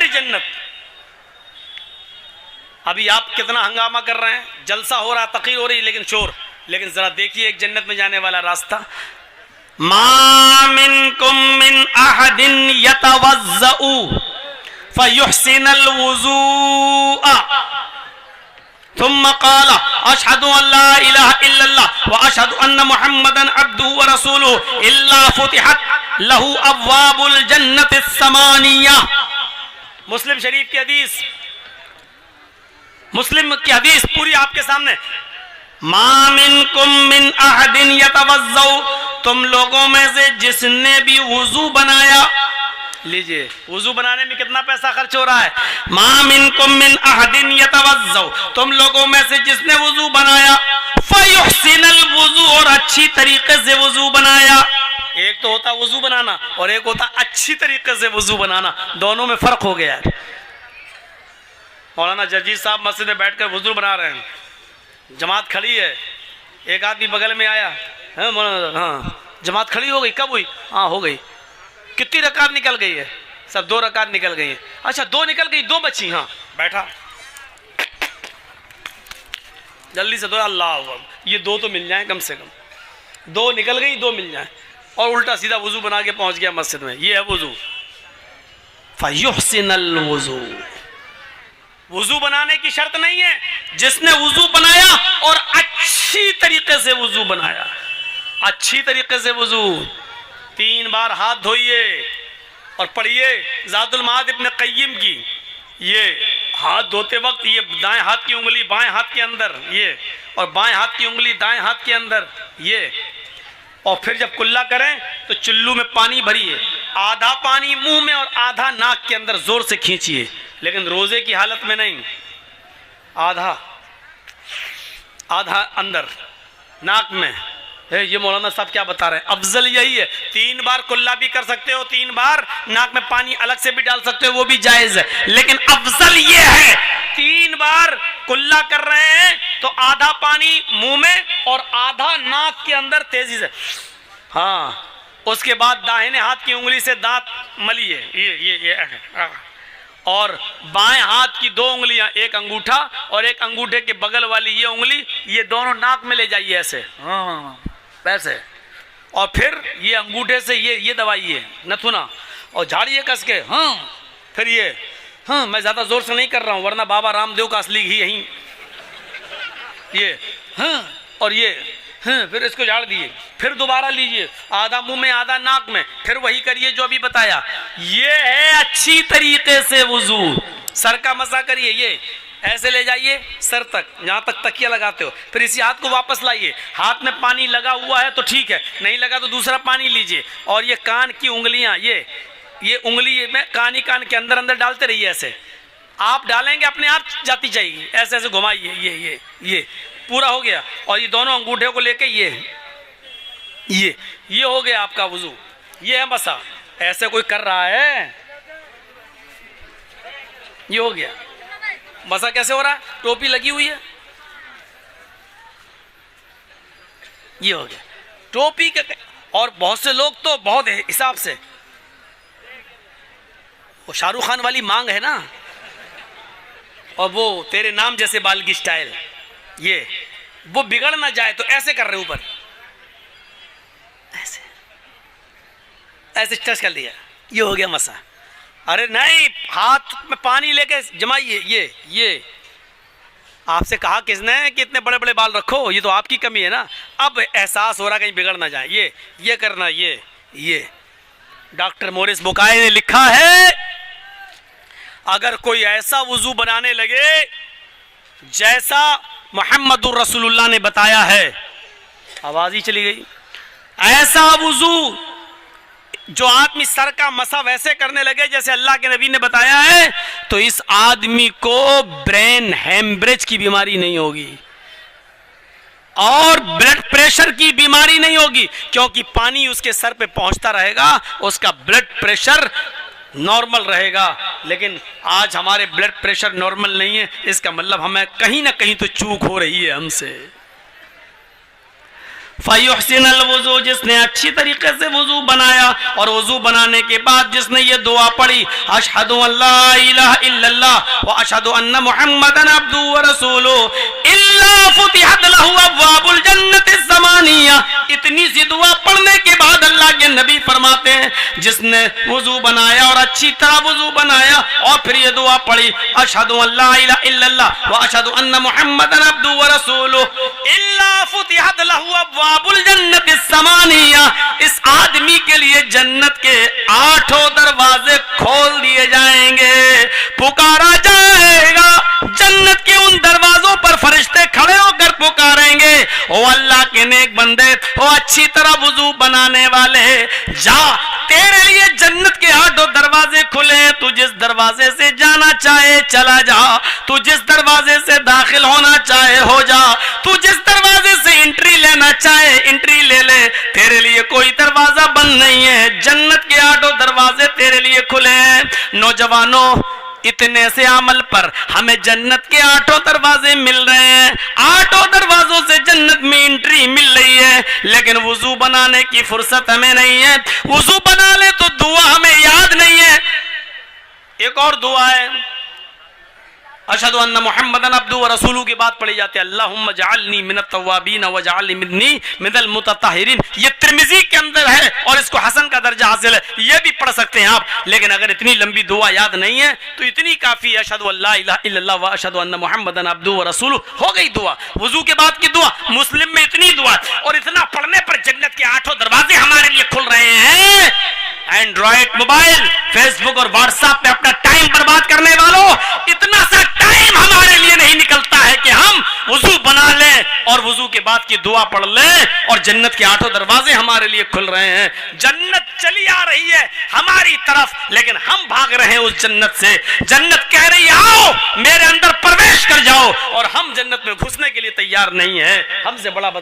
जन्नत। अभी आप कितना हंगामा कर रहे हैं, जलसा हो रहा, तकीर हो रही, लेकिन शोर, लेकिन जरा देखिए एक जन्नत में जाने वाला रास्ता। मा मिनकुम मिन अहदिन यतवज़्ज़उ फयुहसिनुल वुज़ूअ थुम्मा क़ाला अशहदु अल्ला इलाहा इल्लल्लाह व अशहदु अन्न मुहम्मदन अब्दुहु व रसूलुहु इल्ला फुतिहत लहू अब्वाबुल जन्नतिस समानिया। मुस्लिम शरीफ की हदीस, मुस्लिम की हदीस पूरी आपके सामने। मा मिनकुम मिन अहदिन यतवज़्ज़उ, तुम लोगों में से जिसने भी वुजू बनाया, लीजिए वुजू बनाने में कितना पैसा खर्च हो रहा है। मा मिनकुम मिन अहदिन यतवज़्ज़उ, तुम लोगों में से जिसने वुजू बनाया, फयुहसिनुल वुज़ू, और अच्छी तरीके से वुजू बनाया। एक तो होता वुजू बनाना और एक होता अच्छी तरीके से वुजू बनाना, दोनों में फर्क हो गया है। मौलाना जजीर साहब मस्जिद में बैठकर वुजू बना रहे हैं, जमात खड़ी है, एक आदमी बगल में आया, है मौलाना, हाँ जमात खड़ी हो गई, कब हुई, हाँ हो गई, कितनी रकात निकल गई है, सब 2 रकात निकल गई है, अच्छा 2 निकल गई, 2 बची, हाँ बैठा, जल्दी से 2, अल्लाह, ये 2 तो मिल जाए कम से कम, 2 निकल गई, 2 मिल जाए, और उल्टा सीधा वुजू बना के पहुंच गया मस्जिद में। ये है वुजू। फयुहसिनुल वुज़ू, वुजू बनाने की शर्त नहीं है, जिसने वुजू बनाया और अच्छी तरीके से वुजू बनाया, अच्छी तरीके से वुजू, 3 बार हाथ धोइए और पढ़िए ज़ादुल माद इब्न क़य्यिम की, ये हाथ धोते वक्त ये दाएं हाथ की उंगली बाएं हाथ के अंदर, ये, और बाएं हाथ की उंगली दाएं हाथ के अंदर, ये, और फिर जब कुल्ला करें तो चुल्लू में पानी भरिए, आधा पानी मुंह में और आधा नाक के अंदर जोर से खींचिए, लेकिन रोजे की हालत में नहीं, आधा आधा अंदर नाक में। ये मौलाना साहब क्या बता रहे हैं, अफजल यही है, 3 बार कुल्ला भी कर सकते हो, 3 बार नाक में पानी अलग से भी डाल सकते हो, वो भी जायज है, लेकिन अफजल ये है 3 बार कुल्ला कर रहे हैं तो आधा पानी मुंह में और आधा नाक के अंदर तेजी से, हाँ, उसके बाद दाहिने हाथ की उंगली से दांत मलिए, ये और बाएं हाथ की 2 उंगलियां, एक अंगूठा और एक अंगूठे के बगल वाली ये उंगली, ये दोनों नाक में ले जाइए ऐसे, हाँ वैसे, और फिर ये अंगूठे से ये दबाइए नथुना और झाड़िए कस के, हाँ, फिर ये, हाँ मैं ज्यादा जोर से नहीं कर रहा हूं वरना बाबा रामदेव का असली घी यहीं, ये, हाँ, और ये, हाँ, फिर इसको झाड़ दिए, फिर दोबारा लीजिए, आधा मुंह में आधा नाक में, फिर वही करिए जो अभी बताया। ये है अच्छी तरीके से वुजू। सर का मसा करिए, ये ऐसे ले जाइए सर तक, जहां तक तकिया लगाते हो, फिर इसी हाथ को वापस लाइए, हाथ में पानी लगा हुआ है तो ठीक है, नहीं लगा तो दूसरा पानी लीजिए, और ये कान की उंगलियां, ये उंगली में कान के अंदर अंदर डालते रहिए, ऐसे आप डालेंगे अपने आप जाती जाएगी, ऐसे ऐसे घुमाइए, ये पूरा हो गया, और ये दोनों अंगूठे को लेके ये हो गया आपका वुजू। ये है मसा, ऐसे कोई कर रहा है, ये हो गया मसा। कैसे हो रहा है, टोपी लगी हुई है, ये हो गया टोपी के, और बहुत से लोग तो बहुत हिसाब से, वो शाहरुख खान वाली मांग है ना, और वो तेरे नाम जैसे बाल की स्टाइल, ये वो बिगड़ ना जाए तो ऐसे कर रहे ऊपर, ऐसे टच कर दिया, ये हो गया मसा। अरे नहीं, हाथ में पानी लेके जमाइए, ये आपसे कहा किसने कि इतने बड़े बड़े बाल रखो, ये तो आपकी कमी है ना, अब एहसास हो रहा कहीं बिगड़ ना जाए, ये करना, ये डॉक्टर मोरिस बुकाई ने लिखा है, अगर कोई ऐसा वुजू बनाने लगे जैसा मुहम्मदुर रसूलुल्लाह ने बताया है, आवाज ही चली गई, ऐसा वुजू जो आदमी सर का मसा वैसे करने लगे जैसे अल्लाह के नबी ने बताया है, तो इस आदमी को ब्रेन हेमरेज की बीमारी नहीं होगी और ब्लड प्रेशर की बीमारी नहीं होगी, क्योंकि पानी उसके सर पे पहुंचता रहेगा, उसका ब्लड प्रेशर नॉर्मल रहेगा। लेकिन आज हमारे ब्लड प्रेशर नॉर्मल नहीं है, इसका मतलब हमें कहीं ना कहीं तो चूक हो रही है हमसे। फयुहसिनल वुजू, जिसने अच्छी तरीके से वुजू बनाया और वुजू बनाने के बाद जिसने ये दुआ पढ़ी, अशहदु अल्ला इलाहा इल्लल्लाह व अशहदु अन्ना मुहम्मदन अब्दुहु व रसूलुहु इल्ला फुतिहत लहु अब्वाबुल जन्नति ज़मानिया। इतनी सी दुआ पढ़ने के बाद अल्लाह के नबी फरमाते हैं, जिसने वुजू बनाया और अच्छी तरह वुजू बनाया और फिर ये दुआ पढ़ी, अशहदु अल्ला इलाहा इल्लल्लाह व अशहदु अन्ना मुहम्मदन अब्दुहु व रसूलुहु इल्ला फुतिहत लहु अब्वाबुल जन्नति ज़मानिया। इस आदमी के लिए जन्नत के 8 दरवाजे खोल दिए जाएंगे, पुकारा जाएगा। जन्नत के उन दरवाजों पर फरिश्ते खड़े होकर पुकारेंगे, ओ अल्लाह के नेक बंदे, ओ अच्छी तरह वुजू बनाने वाले, जा तेरे लिए जन्नत के 8 दरवाजे खुले, तू जिस दरवाजे से जाना चाहे चला जा, तू जिस दरवाजे से दाखिल होना चाहे हो जा, तू जिस दरवाजे से एंट्री लेना चाहे एंट्री ले ले, तेरे लिए कोई दरवाजा बंद नहीं है, जन्नत के 8 दरवाजे तेरे लिए खुले हैं। नौजवानों, इतने से अमल पर हमें जन्नत के 8 दरवाजे मिल रहे हैं, 8 दरवाजों से जन्नत में एंट्री मिल रही है, लेकिन वुजू बनाने की फुर्सत हमें नहीं है। वुजू बना ले तो दुआ हमें याद नहीं है। एक और दुआ है, अशहदु अन्ना मुहम्मदन अब्दुहु व रसूलुहु की बात पढ़ी जाती है, अल्लाहुम्मा जअलनी मिनत तव्वाबीन व जअलनी मिनल मुतत्तहिरीन। ये तिर्मिज़ी के अंदर है और इसको हसन का दर्जा हासिल है, ये भी पढ़ सकते हैं आप। लेकिन अगर इतनी लंबी दुआ याद नहीं है तो इतनी काफी है, अशहदु अल्ला इलाहा इल्लल्लाह व अशहदु अन्ना मुहम्मदन अब्दुहु व रसूलुहु, हो गई दुआ। वुजू के बाद की दुआ, मुस्लिम में इतनी दुआ, और इतना पढ़ने पर जन्नत के 8 दरवाजे हमारे लिए खुल रहे हैं। एंड्रॉइड मोबाइल, फेसबुक और व्हाट्सएप पे अपना टाइम बर्बाद करने वालों, इतना सा टाइम हमारे लिए नहीं निकलता है कि हम वुजू बना लें और वुजू के बाद की दुआ पढ़ लें और जन्नत के 8 दरवाजे हमारे लिए खुल रहे हैं। जन्नत चली आ रही है हमारी तरफ, लेकिन हम भाग रहे हैं उस जन्नत से। जन्नत कह रही है आओ मेरे अंदर प्रवेश कर जाओ, और हम जन्नत में घुसने के लिए तैयार नहीं है। हमसे बड़ा